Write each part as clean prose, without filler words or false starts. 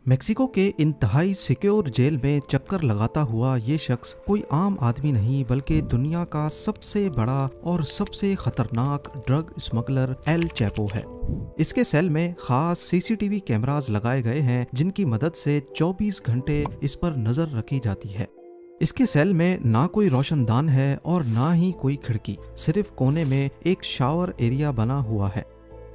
Mexico के इंतहाई secure jail में चक्कर लगाता हुआ ये शख्स कोई आम आदमी नहीं बल्कि दुनिया का सबसे बड़ा और सबसे खतरनाक ड्रग स्मगलर एल चैपो है। इसके सेल में खास सीसीटीवी कैमरास लगाए गए हैं जिनकी मदद से 24 घंटे इस पर नजर रखी जाती है। इसके सेल में ना कोई रोशनदान है और ना ही कोई खिड़की, सिर्फ कोने में एक शावर एरिया बना हुआ है।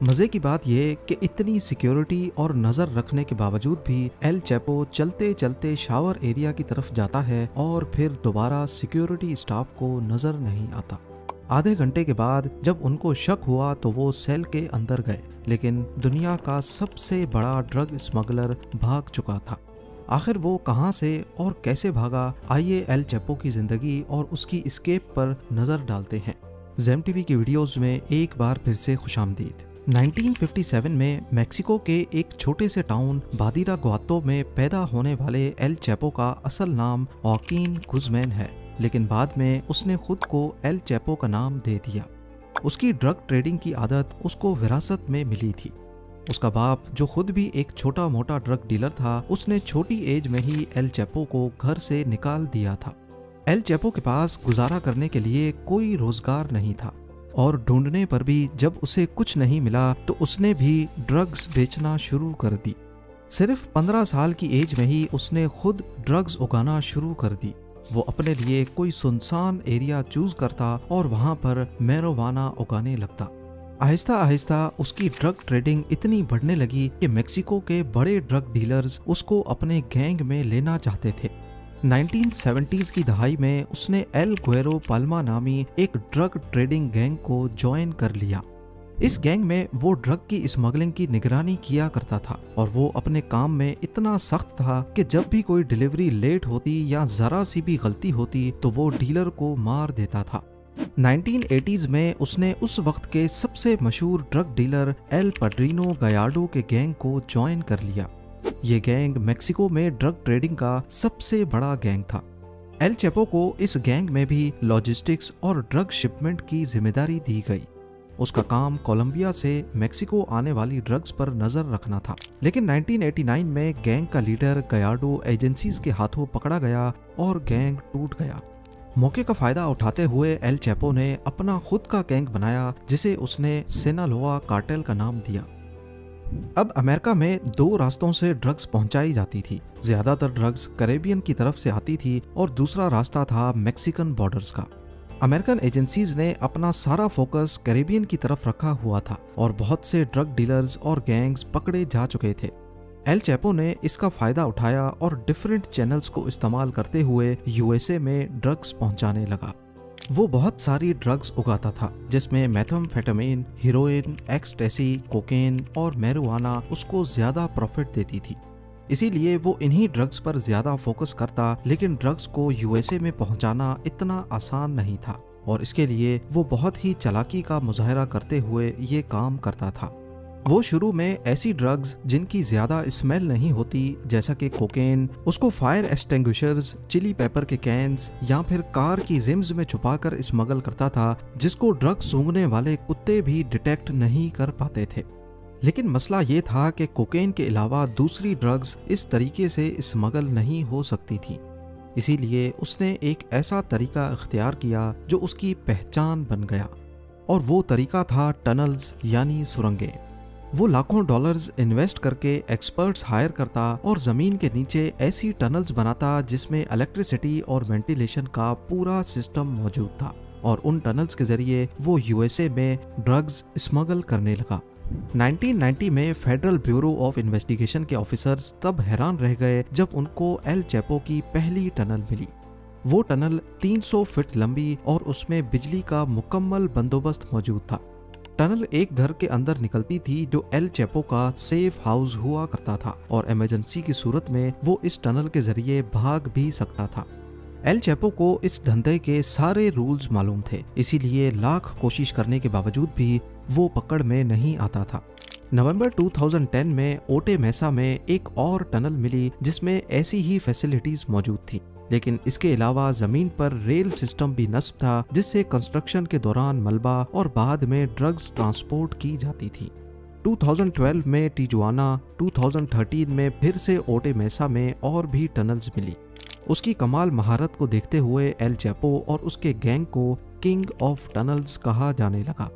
मजे की बात यह कि इतनी सिक्योरिटी और नजर रखने के बावजूद भी एल चैपो चलते चलते शावर एरिया की तरफ जाता है और फिर दोबारा सिक्योरिटी स्टाफ को नजर नहीं आता। आधे घंटे के बाद जब उनको शक हुआ तो वो सेल के अंदर गए, लेकिन दुनिया का सबसे बड़ा ड्रग स्मगलर भाग चुका था। आखिर वो कहां से और कैसे भागा, आइए एल चैपो की जिंदगी और उसकी एस्केप पर नजर डालते हैं। जेम टीवी की वीडियोस में एक बार फिर से खुशामदीद। 1957 में मेक्सिको के एक छोटे से टाउन बादिरा गुआतो में पैदा होने वाले एल चैपो का असल नाम ऑकीन गुज़मैन है, लेकिन बाद में उसने खुद को एल चैपो का नाम दे दिया। उसकी ड्रग ट्रेडिंग की आदत उसको विरासत में मिली थी। उसका बाप, जो खुद भी एक छोटा मोटा ड्रग डीलर था, उसने छोटी एज में ही एल चैपो को घर से निकाल दिया था। एल चैपो के पास गुजारा करने के लिए कोई रोजगार नहीं था और ढूंढने पर भी जब उसे कुछ नहीं मिला तो उसने भी ड्रग्स बेचना शुरू कर दी। सिर्फ 15 साल की एज में ही उसने खुद ड्रग्स उगाना शुरू कर दी। वो अपने लिए कोई सुनसान एरिया चूज करता और वहां पर मैरिजुआना उगाने लगता। आहिस्ता आहिस्ता उसकी ड्रग ट्रेडिंग इतनी बढ़ने लगी कि मेक्सिको के बड़े ड्रग डीलर्स उसको अपने गैंग में लेना चाहते थे। 1970s की दहाई में उसने एल गुएरो पाल्मा नामी एक ड्रग ट्रेडिंग गैंग को ज्वाइन कर लिया। इस गैंग में वो ड्रग की स्मगलिंग की निगरानी किया करता था और वो अपने काम में इतना सख्त था कि जब भी कोई डिलीवरी लेट होती या जरा सी भी गलती होती तो वो डीलर को मार देता था। 1980s में उसने उस वक्त के सबसे मशहूर ड्रग डीलर एल पड्रिनो गयार्डो के गैंग को ज्वाइन कर लिया। ये गैंग मेक्सिको में ड्रग ट्रेडिंग का सबसे बड़ा गैंग था। एल चैपो को इस गैंग में भी लॉजिस्टिक्स और ड्रग शिपमेंट की जिम्मेदारी दी गई। उसका काम कोलंबिया से मेक्सिको आने वाली ड्रग्स पर नजर रखना था, लेकिन 1989 में गैंग का लीडर गयार्डो एजेंसीज के हाथों पकड़ा गया और गैंग टूट गया। मौके का फायदा उठाते हुए एल चैपो ने अपना खुद का गैंग बनाया जिसे उसने सिनालोआ कार्टेल का नाम दिया। अब अमेरिका में दो रास्तों से ड्रग्स पहुंचाई जाती थी। ज्यादातर ड्रग्स कैरेबियन की तरफ से आती थी और दूसरा रास्ता था मेक्सिकन बॉर्डर्स का। अमेरिकन एजेंसीज ने अपना सारा फोकस कैरेबियन की तरफ रखा हुआ था और बहुत से ड्रग डीलर्स और गैंग्स पकड़े जा चुके थे। एल चैपो ने इसका फायदा उठाया और डिफरेंट चैनल्स को इस्तेमाल करते हुए यूएसए में ड्रग्स पहुंचाने लगा। वो बहुत सारी ड्रग्स उगाता था जिसमें मेथाम्फेटामिन, हीरोइन, एक्सटेसी, कोकेन और मैरिजुआना उसको ज्यादा प्रॉफिट देती थी। इसीलिए वो इन्हीं ड्रग्स पर ज्यादा फोकस करता, लेकिन ड्रग्स को यूएसए में पहुंचाना इतना आसान नहीं था और इसके लिए वो बहुत ही चालाकी का मुजाहरा करते हुए ये काम करता था। वो शुरू में ऐसी ड्रग्स जिनकी ज्यादा स्मेल नहीं होती, जैसा कि कोकेन, उसको फायर एक्सटिंग्विशर्स, चिली पेपर के कैंस या फिर कार की रिम्स में छुपाकर स्मगल करता था, जिसको ड्रग सूंघने वाले कुत्ते भी डिटेक्ट नहीं कर पाते थे। लेकिन मसला ये था कि कोकेन के अलावा दूसरी ड्रग्स इस तरीके से स्मगल नहीं हो सकती थी। इसीलिए उसने एक ऐसा तरीका इख्तियार किया जो उसकी पहचान बन गया, और वो तरीका था टनल्स यानी सुरंगें। वो लाखों डॉलर्स इन्वेस्ट करके एक्सपर्ट्स हायर करता और जमीन के नीचे ऐसी टनल्स बनाता जिसमें इलेक्ट्रिसिटी और वेंटिलेशन का पूरा सिस्टम मौजूद था, और उन टनल्स के जरिए वो यूएसए में ड्रग्स स्मगल करने लगा। 1990 में फेडरल ब्यूरो ऑफ इन्वेस्टिगेशन के ऑफिसर्स तब हैरान रह गए जब उनको एल चैपो की पहली टनल मिली। वो टनल 300 फीट लंबी और उसमें बिजली का मुकम्मल बंदोबस्त मौजूद था। टनल एक घर के अंदर निकलती थी जो एल चैपो का सेफ हाउस हुआ करता था, और इमरजेंसी की सूरत में वो इस टनल के जरिए भाग भी सकता था। एल चैपो को इस धंधे के सारे रूल्स मालूम थे, इसीलिए लाख कोशिश करने के बावजूद भी वो पकड़ में नहीं आता था। नवंबर 2010 में ओटे मेसा में एक और टनल मिली जिसमें ऐसी ही फैसिलिटीज मौजूद थी, लेकिन इसके अलावा जमीन पर रेल सिस्टम भी नस्ब था जिससे कंस्ट्रक्शन के दौरान मलबा और बाद में ड्रग्स ट्रांसपोर्ट की जाती थी। 2012 में टिजुआना, 2013 में फिर से ओटे मेसा में और भी टनल्स मिली। उसकी कमाल महारत को देखते हुए एल चैपो और उसके गैंग को किंग ऑफ टनल्स कहा जाने लगा।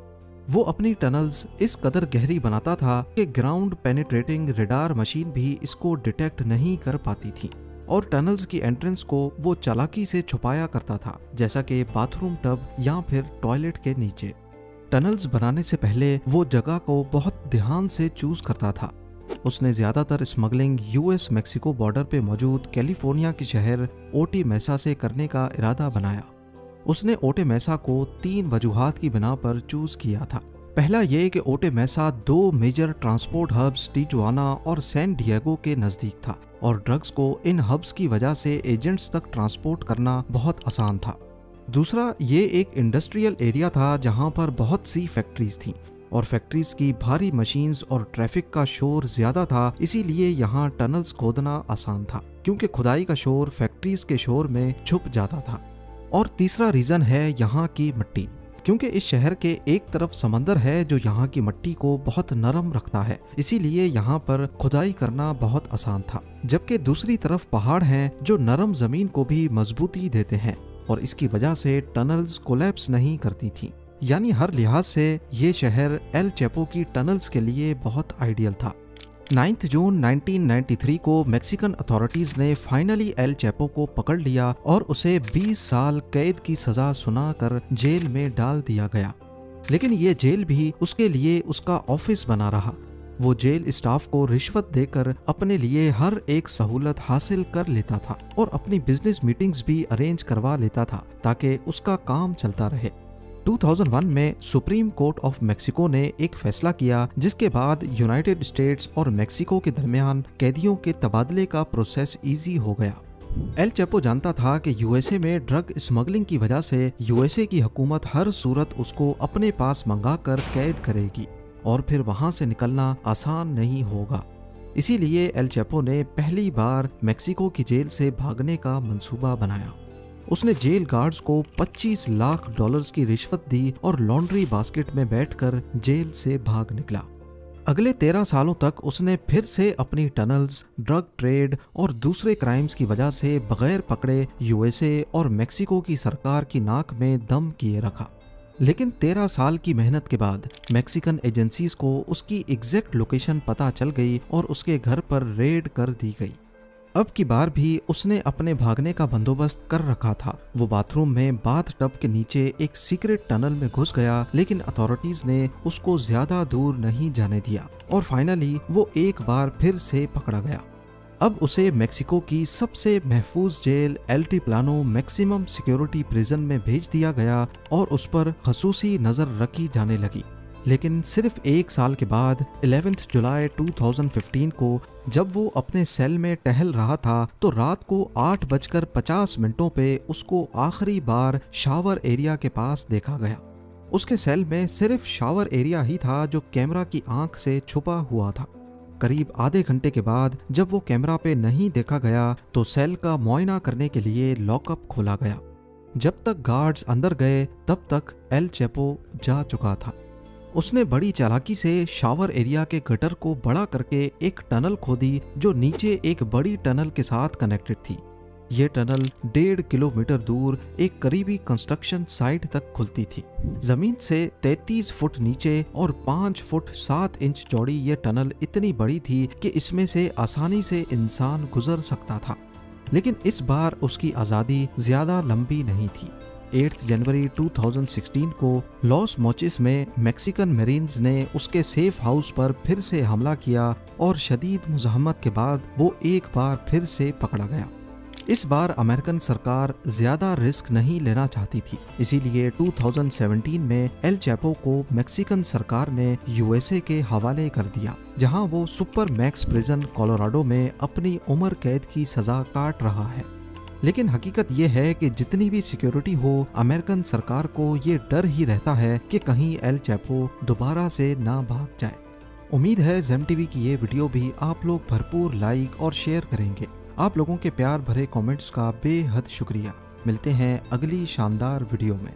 वो अपनी टनल्स इस कदर गहरी बनाता था कि ग्राउंड पेनिट्रेटिंग रेडार मशीन भी इसको डिटेक्ट नहीं कर पाती थी, और टनल्स की एंट्रेंस को वो चालाकी से छुपाया करता था, जैसा कि बाथरूम टब या फिर टॉयलेट के नीचे। टनल्स बनाने से पहले वो जगह को बहुत ध्यान से चूज करता था। उसने ज्यादातर स्मगलिंग यूएस मैक्सिको बॉर्डर पे मौजूद कैलिफोर्निया के शहर ओटी मेसा से करने का इरादा बनाया। उसने ओटे मेसा को 3 वजूहात की बिना पर चूज किया था। पहला ये कि ओटे मेसा 2 मेजर ट्रांसपोर्ट हब्स टिजुआना और सैन डिएगो के नजदीक था, और ड्रग्स को इन हब्स की वजह से एजेंट्स तक ट्रांसपोर्ट करना बहुत आसान था। दूसरा, ये एक इंडस्ट्रियल एरिया था जहां पर बहुत सी फैक्ट्रीज थीं, और फैक्ट्रीज की भारी मशीन्स और ट्रैफिक का शोर ज्यादा था, इसीलिए यहाँ टनल्स खोदना आसान था, क्योंकि खुदाई का शोर फैक्ट्रीज के शोर में छुप जाता था। और तीसरा रीजन है यहाँ की मिट्टी, क्योंकि इस शहर के एक तरफ समंदर है जो यहाँ की मिट्टी को बहुत नरम रखता है, इसीलिए यहाँ पर खुदाई करना बहुत आसान था। जबकि दूसरी तरफ पहाड़ हैं जो नरम जमीन को भी मजबूती देते हैं, और इसकी वजह से टनल्स कोलैप्स नहीं करती थी। यानी हर लिहाज से ये शहर एल चैपो की टनल्स के लिए बहुत आइडियल था। 9 जून 1993 को मैक्सिकन अथॉरिटीज ने फाइनली एल चैपो को पकड़ लिया और उसे 20 साल कैद की सजा सुनाकर जेल में डाल दिया गया। लेकिन ये जेल भी उसके लिए उसका ऑफिस बना रहा। वो जेल स्टाफ को रिश्वत देकर अपने लिए हर एक सहूलत हासिल कर लेता था, और अपनी बिजनेस मीटिंग्स भी अरेंज करवा लेता था ताकि उसका काम चलता रहे। 2001 में सुप्रीम कोर्ट ऑफ मेक्सिको ने एक फैसला किया, जिसके बाद यूनाइटेड स्टेट्स और मेक्सिको के दरमियान कैदियों के तबादले का प्रोसेस इजी हो गया। एल चैपो जानता था कि यूएसए में ड्रग स्मगलिंग की वजह से यूएसए की हुकूमत हर सूरत उसको अपने पास मंगाकर कैद करेगी, और फिर वहां से निकलना आसान नहीं होगा। इसीलिए एल चैपो ने पहली बार मेक्सिको की जेल से भागने का मंसूबा बनाया। उसने जेल गार्ड्स को $25 लाख की रिश्वत दी और लॉन्ड्री बास्केट में बैठकर जेल से भाग निकला। अगले 13 सालों तक उसने फिर से अपनी टनल्स, ड्रग ट्रेड और दूसरे क्राइम्स की वजह से बगैर पकड़े यूएसए और मेक्सिको की सरकार की नाक में दम किए रखा। लेकिन 13 साल की मेहनत के बाद मैक्सिकन एजेंसीज को उसकी एग्जैक्ट लोकेशन पता चल गई और उसके घर पर रेड कर दी गई। अब की बार भी उसने अपने भागने का बंदोबस्त कर रखा था। वो बाथरूम में बाथ टब के नीचे एक सीक्रेट टनल में घुस गया, लेकिन अथॉरिटीज ने उसको ज्यादा दूर नहीं जाने दिया, और फाइनली वो एक बार फिर से पकड़ा गया। अब उसे मेक्सिको की सबसे महफूज जेल एल्टीप्लानो मैक्सिमम सिक्योरिटी प्रिजन में भेज दिया गया, और उस पर खसूसी नजर रखी जाने लगी। लेकिन सिर्फ 1 साल के बाद 11 जुलाई 2015 को जब वो अपने सेल में टहल रहा था, तो रात को 8:50 पे उसको आखिरी बार शावर एरिया के पास देखा गया। उसके सेल में सिर्फ शावर एरिया ही था जो कैमरा की आंख से छुपा हुआ था। करीब आधे घंटे के बाद जब वो कैमरा पे नहीं देखा गया, तो सेल का मुआयना करने के लिए लॉकअप खोला गया। जब तक गार्ड्स अंदर गए तब तक एल चैपो जा चुका था। उसने बड़ी चालाकी से शावर एरिया के गटर को बड़ा करके एक टनल खोदी जो नीचे एक बड़ी टनल के साथ कनेक्टेड थी। ये टनल 1.5 किलोमीटर दूर एक करीबी कंस्ट्रक्शन साइट तक खुलती थी। जमीन से 33 फुट नीचे और 5 फुट 7 इंच चौड़ी ये टनल इतनी बड़ी थी कि इसमें से आसानी से इंसान गुजर सकता था। लेकिन इस बार उसकी आज़ादी ज़्यादा लंबी नहीं थी। 8 जनवरी 2016 को लॉस मोचिस में मैक्सिकन मरीन्स ने उसके सेफ हाउस पर फिर से हमला किया, और शदीद मुज़ाहमत के बाद वो एक बार फिर से पकड़ा गया। इस बार अमेरिकन सरकार ज्यादा रिस्क नहीं लेना चाहती थी, इसीलिए 2017 में एल चैपो को मैक्सिकन सरकार ने यूएसए के हवाले कर दिया, जहां वो सुपर मैक्स प्रिजन कोलोराडो में अपनी उम्र कैद की सजा काट रहा है। लेकिन हकीकत ये है कि जितनी भी सिक्योरिटी हो, अमेरिकन सरकार को ये डर ही रहता है कि कहीं एल चैपो दोबारा से ना भाग जाए। उम्मीद है जेम टीवी की ये वीडियो भी आप लोग भरपूर लाइक और शेयर करेंगे। आप लोगों के प्यार भरे कमेंट्स का बेहद शुक्रिया। मिलते हैं अगली शानदार वीडियो में।